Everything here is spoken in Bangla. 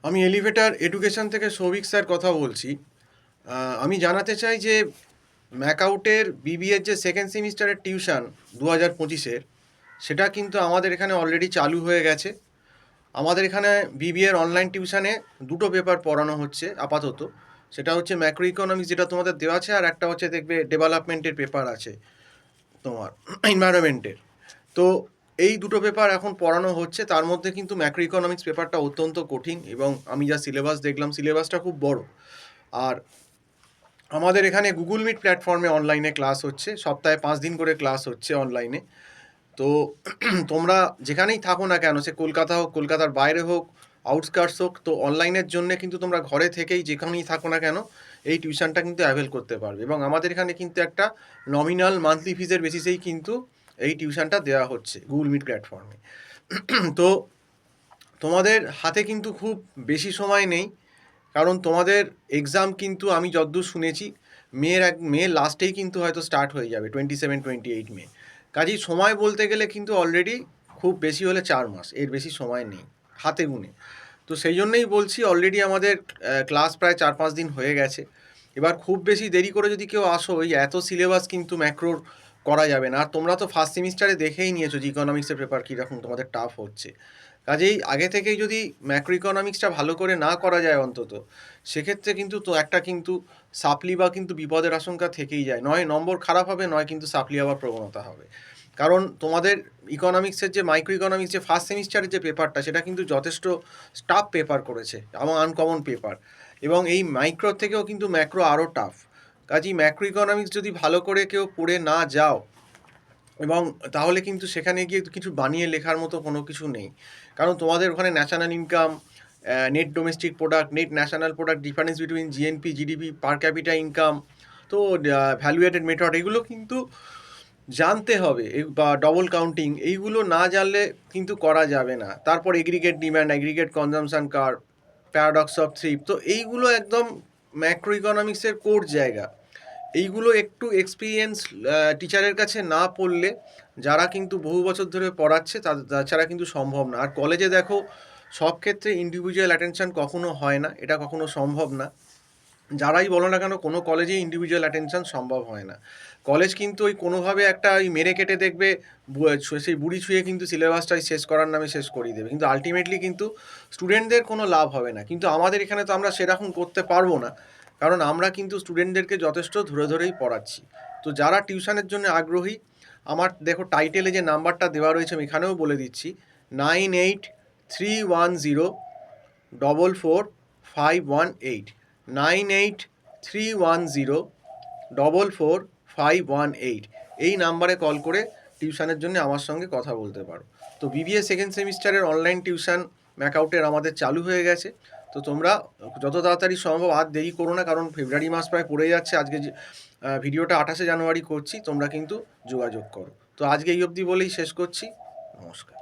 আমি এলিভেটর এডুকেশন থেকে সৌভিক স্যার কথা বলছি। আমি জানাতে চাই যে ম্যাকআউটের বিবিএর যে সেকেন্ড সেমিস্টারের টিউশন 2025-এর, সেটা কিন্তু আমাদের এখানে অলরেডি চালু হয়ে গেছে। আমাদের এখানে বিবিএর অনলাইন টিউশনে দুটো পেপার পড়ানো হচ্ছে আপাতত। সেটা হচ্ছে ম্যাক্রো ইকোনমিক্স, যেটা তোমাদের দেওয়া আছে, আর একটা হচ্ছে দেখবে ডেভেলপমেন্টের পেপার আছে তোমার, এনভায়রনমেন্টের। তো এই দুটো পেপার এখন পড়ানো হচ্ছে। তার মধ্যে কিন্তু ম্যাক্রো ইকোনমিক্স পেপারটা অত্যন্ত কঠিন, এবং আমি যা সিলেবাস দেখলাম, সিলেবাসটা খুব বড়। আর আমাদের এখানে গুগল মিট প্ল্যাটফর্মে অনলাইনে ক্লাস হচ্ছে, সপ্তাহে 5 দিন করে ক্লাস হচ্ছে অনলাইনে। তো তোমরা যেখানেই থাকো না কেন, সে কলকাতা হোক, কলকাতার বাইরে হোক, আউটস্কার্টস হোক, তো অনলাইনের জন্য কিন্তু তোমরা ঘরে থেকেই যেখানেই থাকো না কেন এই টিউশনটা কিন্তু অ্যাভেল করতে পারবে। এবং আমাদের এখানে কিন্তু একটা নমিনাল মান্থলি ফিজের বেসিসেই কিন্তু এই টিউশনটা দেওয়া হচ্ছে গুগল মিট প্ল্যাটফর্মে। তো তোমাদের হাতে কিন্তু খুব বেশি সময় নেই, কারণ তোমাদের এক্সাম কিন্তু আমি যতদূর শুনেছি মেয়ের লাস্টেই কিন্তু হয়তো স্টার্ট হয়ে যাবে, 27-28 মে। কাজেই সময় বলতে গেলে কিন্তু অলরেডি খুব বেশি হলে 4 মাস, এর বেশি সময় নেই হাতে গুনে। তো সেই জন্যই বলছি, অলরেডি আমাদের ক্লাস প্রায় 4-5 দিন হয়ে গেছে। এবার খুব বেশি দেরি করে যদি কেউ আসো, ওই এত সিলেবাস কিন্তু ম্যাক্রোর করা যাবে না। আর তোমরা তো ফার্স্ট সেমিস্টারে দেখেই নিয়েছো যে ইকোনমিক্সের পেপার কীরকম তোমাদের টাফ হচ্ছে। কাজেই আগে থেকেই যদি ম্যাক্রো ইকোনমিক্সটা ভালো করে না করা যায় অন্তত, সেক্ষেত্রে কিন্তু তো একটা কিন্তু সাপ্লি বা কিন্তু বিপদের আশঙ্কা থেকেই যায়। নয় নম্বর খারাপ হবে, নয় কিন্তু সাপ্লি হওয়ার প্রবণতা হবে। কারণ তোমাদের ইকোনমিক্সের যে মাইক্রো ইকোনমিক্স যে ফার্স্ট সেমিস্টারের যে পেপারটা, সেটা কিন্তু যথেষ্ট টাফ পেপার করেছে এবং আনকমন পেপার। এবং এই মাইক্রোর থেকেও কিন্তু ম্যাক্রো আরও টাফ। কাজেই ম্যাক্রো ইকোনমিক্স যদি ভালো করে কেউ পড়ে না যাও, এবং তাহলে কিন্তু সেখানে গিয়ে কিছু বানিয়ে লেখার মতো কোনো কিছু নেই। কারণ তোমাদের ওখানে national income, net domestic product, net national product, difference between GNP GDP, পার ক্যাপিটা ইনকাম, তো ভ্যালুয়েটেড মেথড, এগুলো কিন্তু জানতে হবে। বা ডবল কাউন্টিং, এইগুলো না জানলে কিন্তু করা যাবে না। তারপর aggregate demand, aggregate consumption curve, paradox of থ্রিপ, তো এইগুলো একদম ম্যাক্রো ইকোনমিক্সের কোর জায়গা। এইগুলো একটু এক্সপিরিয়েন্স টিচারের কাছে না পড়লে, যারা কিন্তু বহু বছর ধরে পড়াচ্ছে, তাছাড়া কিন্তু সম্ভব না। আর কলেজে দেখো, সব ক্ষেত্রে ইন্ডিভিজুয়াল অ্যাটেনশন কখনো হয় না, এটা কখনো সম্ভব না। যারাই বলো না কেন, কোনো কলেজেই ইন্ডিভিজুয়াল অ্যাটেনশন সম্ভব হয় না। কলেজ কিন্তু ওই কোনোভাবে একটা ওই মেরে কেটে দেখবে, সেই বুড়ি ছুঁয়ে কিন্তু সিলেবাসটাই শেষ করার নামে শেষ করিয়ে দেবে, কিন্তু আলটিমেটলি কিন্তু স্টুডেন্টদের কোনো লাভ হবে না। কিন্তু আমাদের এখানে তো আমরা সেরকম করতে পারবো না, কারণ আমরা কিন্তু স্টুডেন্টদেরকে যথেষ্ট ধরে ধরেই পড়াচ্ছি। তো যারা টিউশনের জন্য আগ্রহী, আমার দেখো টাইটেলে যে নাম্বারটা দেওয়া রয়েছে, আমি এখানেও বলে দিচ্ছি, 9831044518, 9831044518, এই নাম্বারে কল করে টিউশনের জন্য আমার সঙ্গে কথা বলতে পারো। তো বিবিএ সেকেন্ড সেমিস্টারের অনলাইন টিউশন ম্যাকআউটের আমাদের চালু হয়ে গেছে। তো তোমরা যত তাড়াতাড়ি সম্ভব, আর দেরি করো না, কারণ ফেব্রুয়ারি মাস প্রায় পড়ে যাচ্ছে। আজকে যে ভিডিওটা 28শে জানুয়ারি করছি, তোমরা কিন্তু যোগাযোগ করো। তো আজকে এই অবধি বলেই শেষ করছি। নমস্কার।